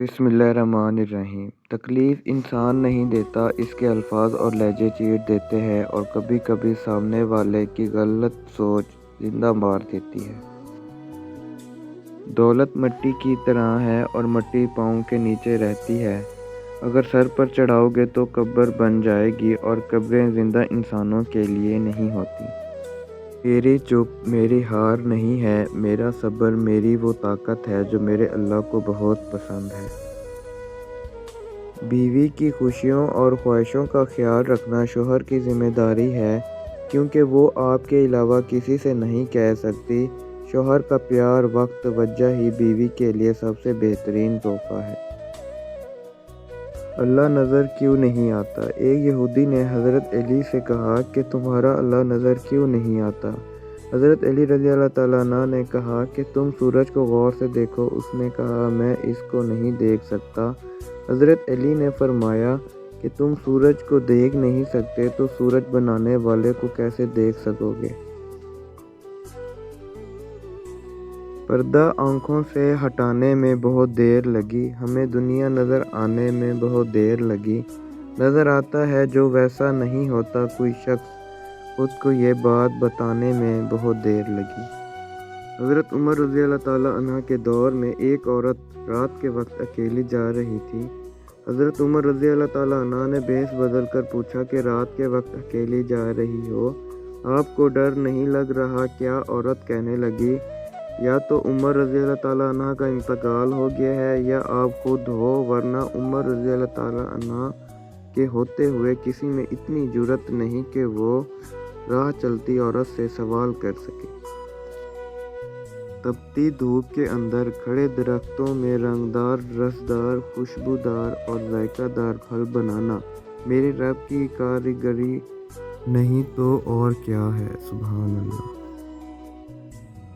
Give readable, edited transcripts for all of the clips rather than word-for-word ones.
बिस्मिल्लाहिर्रहमानिर्रहीम। तकलीफ़ इंसान नहीं देता, इसके अल्फाज और लहजे चीर देते हैं और कभी कभी सामने वाले की गलत सोच जिंदा मार देती है। दौलत मिट्टी की तरह है और मिट्टी पाँव के नीचे रहती है। अगर सर पर चढ़ाओगे तो कब्र बन जाएगी और कब्रें जिंदा इंसानों के लिए नहीं होती। मेरी चुप मेरी हार नहीं है, मेरा सब्र मेरी वो ताकत है जो मेरे अल्लाह को बहुत पसंद है। बीवी की खुशियों और ख्वाहिशों का ख्याल रखना शौहर की जिम्मेदारी है, क्योंकि वो आपके अलावा किसी से नहीं कह सकती। शौहर का प्यार, वक्त, तवज्जो ही बीवी के लिए सबसे बेहतरीन तोहफा है। अल्लाह नज़र क्यों नहीं आता? एक यहूदी ने हज़रत अली से कहा कि तुम्हारा अल्लाह नज़र क्यों नहीं आता? हज़रत अली रज़ियल्लाहु तआला अन्हु ने कहा कि तुम सूरज को गौर से देखो। उसने कहा, मैं इसको नहीं देख सकता। हज़रत अली ने फरमाया कि तुम सूरज को देख नहीं सकते तो सूरज बनाने वाले को कैसे देख सकोगे? पर्दा आँखों से हटाने में बहुत देर लगी, हमें दुनिया नज़र आने में बहुत देर लगी। नज़र आता है जो वैसा नहीं होता कोई शख्स, खुद को ये बात बताने में बहुत देर लगी। हज़रत उमर रज़ियल्लाहु तआला अन्हु के दौर में एक औरत रात के वक्त अकेली जा रही थी। हज़रत उमर रज़ियल्लाहु तआला अन्हु ने भेष बदल कर पूछा कि रात के वक्त अकेली जा रही हो, आपको डर नहीं लग रहा क्या? औरत कहने लगी, या तो उमर रज़ियल्लाहु तआला अन्हु का इंतकाल हो गया है या आप खुद हो, वरना उमर रज़ियल्लाहु तआला अन्हु के होते हुए किसी में इतनी जुर्रत नहीं कि वो राह चलती औरत से सवाल कर सके। तपती धूप के अंदर खड़े दरख्तों में रंगदार, रसदार, खुशबूदार और जायकादार फल बनाना मेरे रब की कारीगरी नहीं तो और क्या है। सुभान अल्लाह।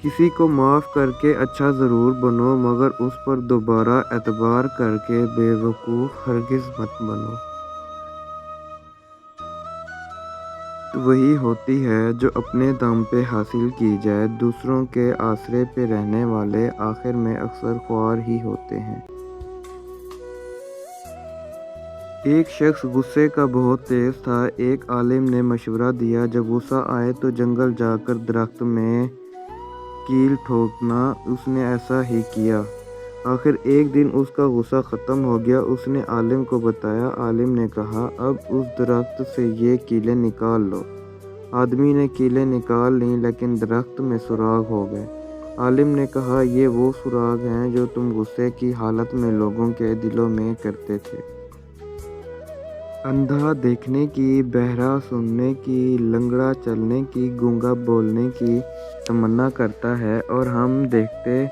किसी को माफ़ करके अच्छा ज़रूर बनो, मगर उस पर दोबारा एतबार करके बेवकूफ़ हरगिज़ मत बनो। वही होती है जो अपने दम पे हासिल की जाए। दूसरों के आसरे पे रहने वाले आखिर में अक्सर ख्वार ही होते हैं। एक शख्स गुस्से का बहुत तेज़ था। एक आलिम ने मशवरा दिया, जब गुस्सा आए तो जंगल जाकर दरख्त में कील ठोकना। उसने ऐसा ही किया। आखिर एक दिन उसका गुस्सा ख़त्म हो गया। उसने आलिम को बताया। आलिम ने कहा, अब उस दरख्त से ये कीलें निकाल लो। आदमी ने कीलें निकाल लीं, लेकिन दरख्त में सुराग हो गए। आलिम ने कहा, ये वो सुराग हैं जो तुम गुस्से की हालत में लोगों के दिलों में करते थे। अंधा देखने की, बहरा सुनने की, लंगड़ा चलने की, गूंगा बोलने की तमन्ना करता है, और हम देखते,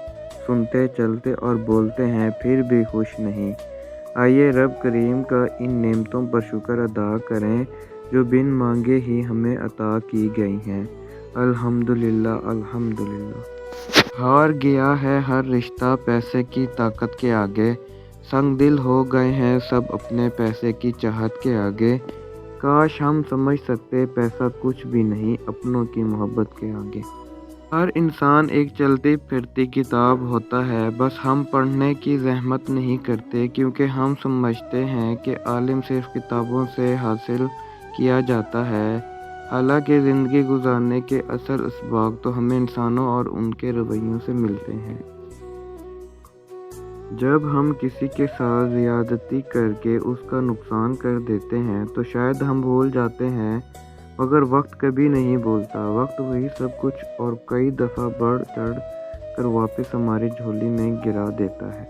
सुनते, चलते और बोलते हैं फिर भी खुश नहीं। आइए रब करीम का इन नेमतों पर शुक्र अदा करें जो बिन मांगे ही हमें अता की गई हैं। अल्हम्दुलिल्लाह, अल्हम्दुलिल्लाह। हार गया है हर रिश्ता पैसे की ताकत के आगे। संग दिल हो गए हैं सब अपने पैसे की चाहत के आगे। काश हम समझ सकते पैसा कुछ भी नहीं अपनों की मोहब्बत के आगे। हर इंसान एक चलती फिरती किताब होता है, बस हम पढ़ने की जहमत नहीं करते, क्योंकि हम समझते हैं कि आलिम सिर्फ किताबों से हासिल किया जाता है। हालांकि ज़िंदगी गुजारने के असल असबाब तो हमें इंसानों और उनके रवैयों से मिलते हैं। जब हम किसी के साथ ज़्यादती करके उसका नुकसान कर देते हैं तो शायद हम भूल जाते हैं, मगर वक्त कभी नहीं भूलता। वक्त वही सब कुछ और कई दफ़ा बढ़ चढ़ कर वापस हमारी झोली में गिरा देता है।